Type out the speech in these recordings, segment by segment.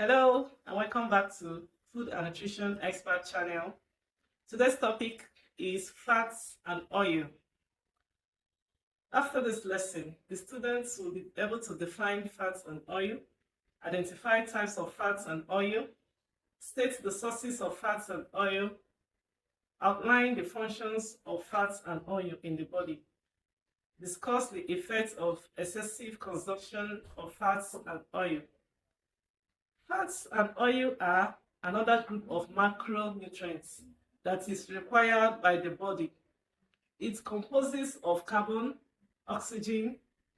Hello and welcome back to Food and Nutrition Expert channel. Today's topic is fats and oil. After this lesson, the students will be able to define fats and oil, identify types of fats and oil, state the sources of fats and oil, outline the functions of fats and oil in the body, discuss the effects of excessive consumption of fats and oil. Fats and oil are another group of macronutrients that is required by the body. It composes of carbon, oxygen,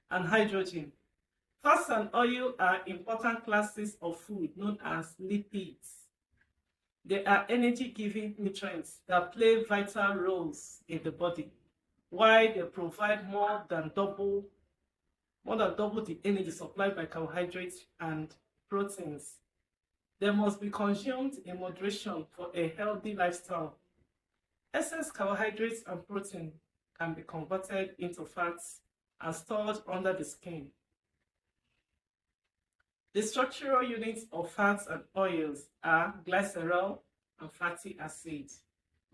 and hydrogen. Fats and oil are important classes of food known as lipids. They are energy-giving nutrients that play vital roles in the body, while they provide more than double the energy supplied by carbohydrates and proteins. They must be consumed in moderation for a healthy lifestyle. Excess carbohydrates and protein can be converted into fats and stored under the skin. The structural units of fats and oils are glycerol and fatty acids.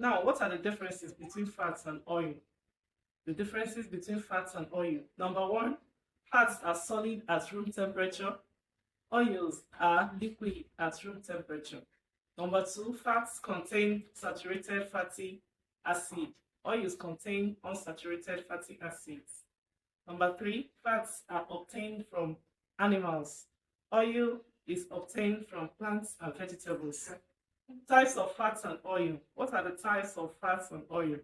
Now, what are the differences between fats and oil? The differences between fats and oil. Number one, fats are solid at room temperature. Oils are liquid at room temperature. Number two, fats contain saturated fatty acid. Oils contain unsaturated fatty acids. Number three, fats are obtained from animals. Oil is obtained from plants and vegetables. Types of fats and oil. What are the types of fats and oil?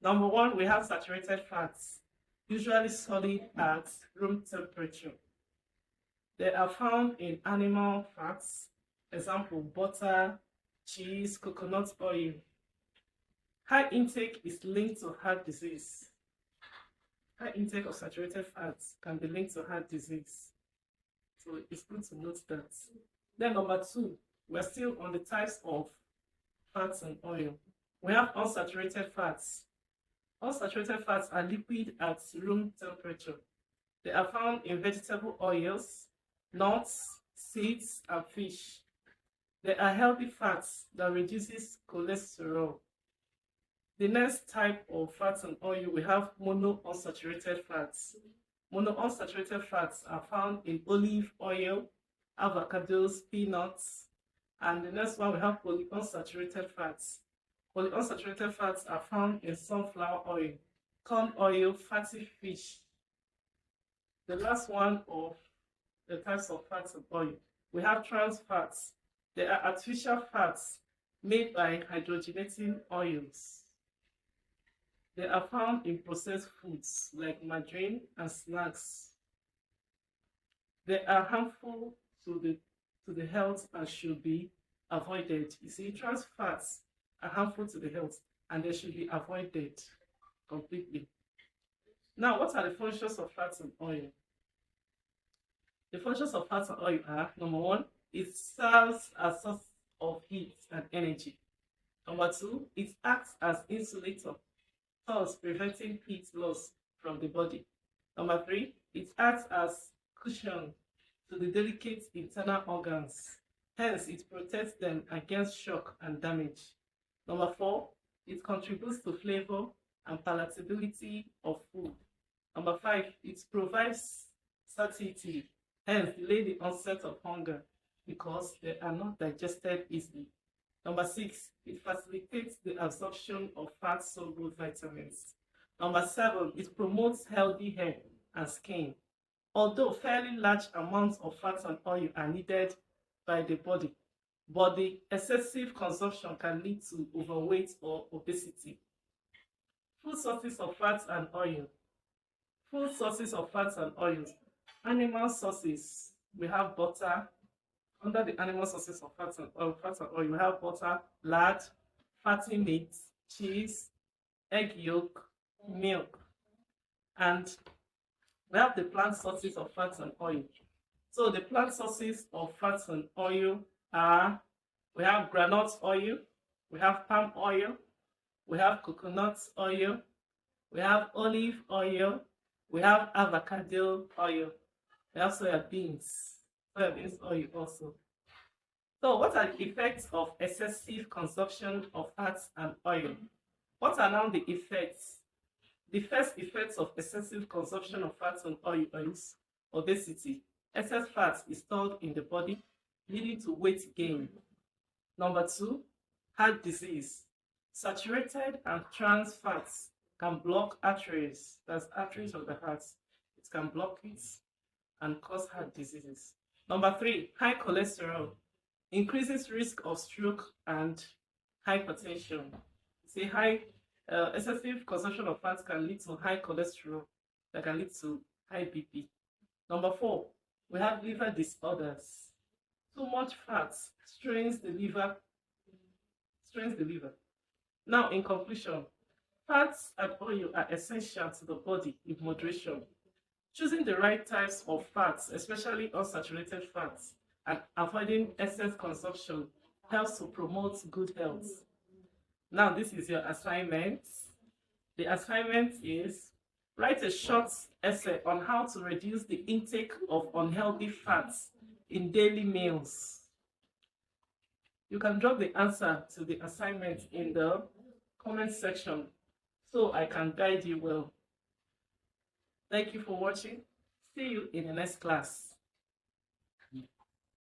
Number one, we have saturated fats, usually solid at room temperature. They are found in animal fats, example, butter, cheese, coconut oil. High intake is linked to heart disease. High intake of saturated fats can be linked to heart disease. So it's good to note that. Then number two, we're still on the types of fats and oil. We have unsaturated fats. Unsaturated fats are liquid at room temperature. They are found in vegetable oils, nuts, seeds, and fish. They are healthy fats that reduces cholesterol. The next type of fats and oil, we have monounsaturated fats. Monounsaturated fats are found in olive oil, avocados, peanuts, and the next one we have polyunsaturated fats. Polyunsaturated fats are found in sunflower oil, corn oil, fatty fish. The last one of the types of fats and oil, we have trans fats. They are artificial fats made by hydrogenating oils. They are found in processed foods like margarine and snacks. They are harmful to the health and should be avoided. You see, trans fats are harmful to the health and they should be avoided completely. Now, what are the functions of fats and oil? The functions of fats and oil are, number one, it serves as a source of heat and energy. Number two, it acts as insulator, thus preventing heat loss from the body. Number three, it acts as cushion to the delicate internal organs. Hence, it protects them against shock and damage. Number four, it contributes to flavor and palatability of food. Number five, it provides satiety, hence delay the onset of hunger because they are not digested easily. Number six, it facilitates the absorption of fat-soluble vitamins. Number seven, it promotes healthy hair and skin. Although fairly large amounts of fat and oil are needed by the body, but the excessive consumption can lead to overweight or obesity. Food sources of fats and oil. Food sources of fats and oils. Animal sources, we have butter. Under the animal sources of fats and oil, we have butter, lard, fatty meat, cheese, egg yolk, milk. And we have the plant sources of fats and oil. So the plant sources of fats and oil are, we have groundnut oil, we have palm oil, we have coconut oil, we have olive oil, we have avocado oil, we have soya beans oil also. So, what are the effects of excessive consumption of fats and oil? What are now the effects? The first effects of excessive consumption of fats and oil is obesity. Excess fat is stored in the body, leading to weight gain. Number two, heart disease. Saturated and trans fats can block arteries, that's arteries of the heart. It can block it and cause heart diseases. Number three, high cholesterol increases risk of stroke and hypertension. See, excessive consumption of fats can lead to high cholesterol that can lead to high BP. Number four, we have liver disorders. Too much fat strains the liver. Strains the liver. Now, in conclusion, fats and oil are essential to the body in moderation. Choosing the right types of fats, especially unsaturated fats, and avoiding excess consumption helps to promote good health. Now, this is your assignment. The assignment is write a short essay on how to reduce the intake of unhealthy fats in daily meals. You can drop the answer to the assignment in the comment section so I can guide you well. Thank you for watching. See you in the next class.